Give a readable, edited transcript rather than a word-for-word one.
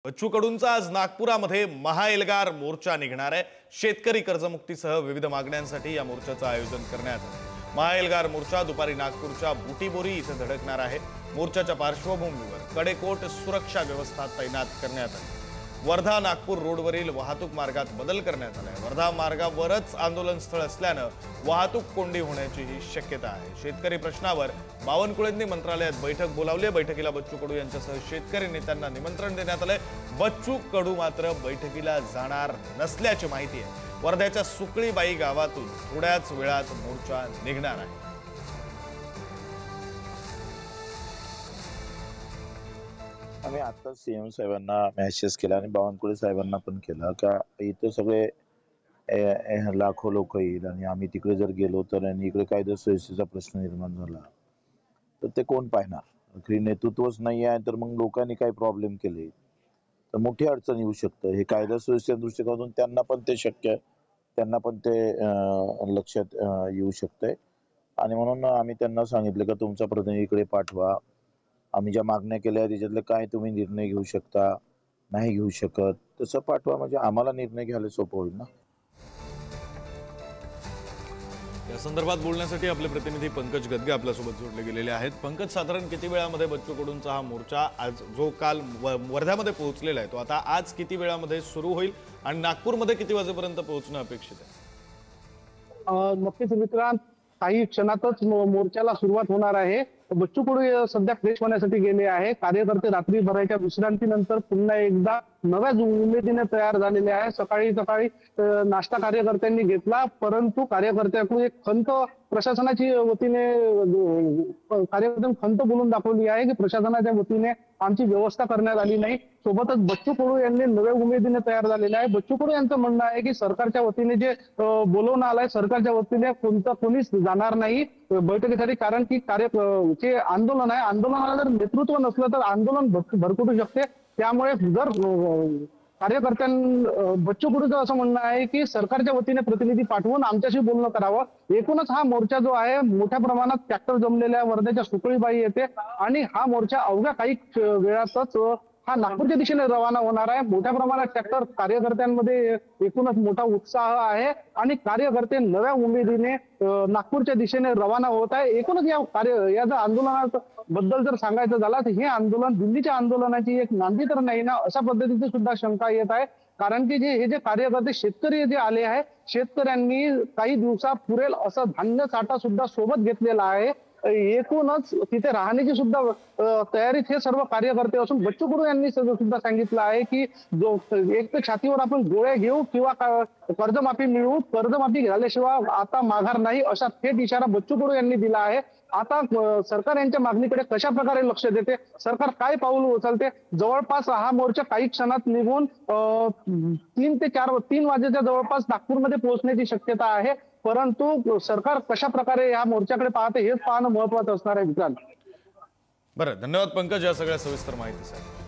बच्चू कडूंचा आज नागपुरामध्ये महाएल्गार मोर्चा निघणार आहे। शेतकरी कर्जमुक्तीसह विविध मागण्यांसाठी या मोर्चाचं आयोजन करण्यात आलं। महाएल्गार मोर्चा दुपारी नागपूरच्या बुटीबोरी इथे धडकणार आहे। मोर्चाच्या पार्श्वभूमीवर कडेकोट सुरक्षा व्यवस्था तैनात करण्यात आली। वर्धा नागपूर रोडवरील वाहतूक मार्गात बदल करण्यात आलाय। वर्धा मार्गावरच आंदोलन स्थळ असल्याने वाहतूक कोंडी होण्याची शक्यता आहे। शेतकरी प्रश्नावर बावनकुळेंनी मंत्रालयात बैठक बोलावली आहे। बैठकीला बच्चू कडू यांच्यासह शेतकरी नेत्यांना निमंत्रण देण्यात आलंय। बच्चू कडू मात्र बैठकीला जाणार नसल्याची माहिती आहे। वर्ध्याच्या सुकळीबाई गावातून थोड्याच वेळात मोर्चा निघणार आहे। आम्ही आता सीएम साहेबांना मेसेज केला आणि बावनकुळे साहेबांना पण केला का इथे सगळे लाखो लोक येईल आणि आम्ही तिकडे जर गेलो तर आणि इकडे कायदा सुव्यवस्थेचा प्रश्न निर्माण झाला तर ते कोण पाहणार। नेतृत्वच नाही आहे तर मग लोकांनी काय प्रॉब्लेम केले तर मोठी अडचण येऊ शकते। हे कायदा सुव्यवस्थेच्या दृष्टिकोनातून त्यांना पण ते शक्य, त्यांना पण ते लक्षात येऊ शकते आणि म्हणून आम्ही त्यांना सांगितलं का तुमचा प्रतिनिधी इकडे पाठवा। आम्ही ज्या मागण्या केल्या त्याच्यातले काय तुम्ही निर्णय घेऊ शकता, नाही घेऊ शकत तसं पाठवा, म्हणजे आम्हाला निर्णय घ्यायला सोपं होईल ना। या संदर्भात बोलण्यासाठी आपले प्रतिनिधी पंकज गदगे आपल्यासोबत जोडले गेलेले आहेत। पंकज, साधारण किती वेळामध्ये बच्चू कडूंचा हा मोर्चा आज जो काल वर्ध्यामध्ये पोहोचलेला आहे तो आता आज किती वेळामध्ये सुरू होईल आणि नागपूरमध्ये किती वाजेपर्यंत पोहोचणं अपेक्षित आहे? नक्कीच मित्रांनो, काही क्षणातच मोर्चाला सुरुवात होणार आहे। बच्चू कडू सध्या फ्रेश होण्यासाठी गेले आहे। कार्यकर्ते रात्रीभराच्या विश्रांतीनंतर पुन्हा एकदा नव्या उमेदीने तयार झालेले आहे। सकाळी नाश्ता कार्यकर्त्यांनी घेतला, परंतु कार्यकर्त्यांकडून एक खंत प्रशासनाची वतीने कार्यकर्त्यांनी खंत बोलून दाखवली आहे की प्रशासनाच्या वतीने आमची व्यवस्था करण्यात आली नाही। सोबतच बच्चू कडू यांनी नव्या उमेदीने तयार झालेले आहे। बच्चू कडू यांचं म्हणणं आहे की सरकारच्या वतीने जे बोलवणं आलंय सरकारच्या वतीने कोणीच जाणार नाही बैठकीसाठी, कारण की जे आंदोलन आहे आंदोलनाला जर नेतृत्व नसलं तर आंदोलन भरकटू शकते। त्यामुळे जर बच्चू कडूचं असं म्हणणं आहे की सरकारच्या वतीने प्रतिनिधी पाठवून आमच्याशी बोलणं करावं। एकूणच हा मोर्चा जो आहे मोठ्या प्रमाणात ट्रॅक्टर जमलेल्या वर्ध्याच्या सुकळीबाई येते आणि हा मोर्चा अवघ्या काही वेळातच हा नागपूरच्या दिशेने रवाना होणार आहे। मोठ्या प्रमाणात ट्रॅक्टर कार्यकर्त्यांमध्ये एकूणच मोठा उत्साह आहे आणि कार्यकर्ते नव्या उमेदीने नागपूरच्या दिशेने रवाना होत आहे। एकूणच या जर आंदोलनाबद्दल जर सांगायचं झालं तर हे आंदोलन दिल्लीच्या आंदोलनाची एक नांदी तर नाही ना, अशा पद्धतीची सुद्धा शंका येत आहे। कारण की हे जे कार्यकर्ते शेतकरी जे आले आहे, शेतकऱ्यांनी काही दिवसा पुरेल असं धान्य साठा सुद्धा सोबत घेतलेला आहे। एकूणच तिथे राहण्याची सुद्धा तयारीत हे सर्व कार्यकर्ते असून बच्चू कडू यांनी सुद्धा सांगितलं आहे की जो एक तर छातीवर आपण गोळ्या घेऊ किंवा कर्जमाफी मिळवू, कर्जमाफी झाल्याशिवाय आता माघार नाही, असा थेट इशारा बच्चू कडू यांनी दिला आहे। आता सरकार यांच्या मागणीकडे कशा प्रकारे लक्ष देते, सरकार काय पाऊल उचलते, जवळपास हा मोर्चा काही क्षणात निघून 3 ते 4 वाजेच्या जवळपास नागपूरमध्ये पोहोचण्याची शक्यता आहे। परंतु सरकार कशा प्रकारे या मोर्चाकडे पाहते हेच पाहणं महत्त्वाचं असणार आहे। बरं, धन्यवाद पंकज या सगळ्या सविस्तर माहितीसाठी।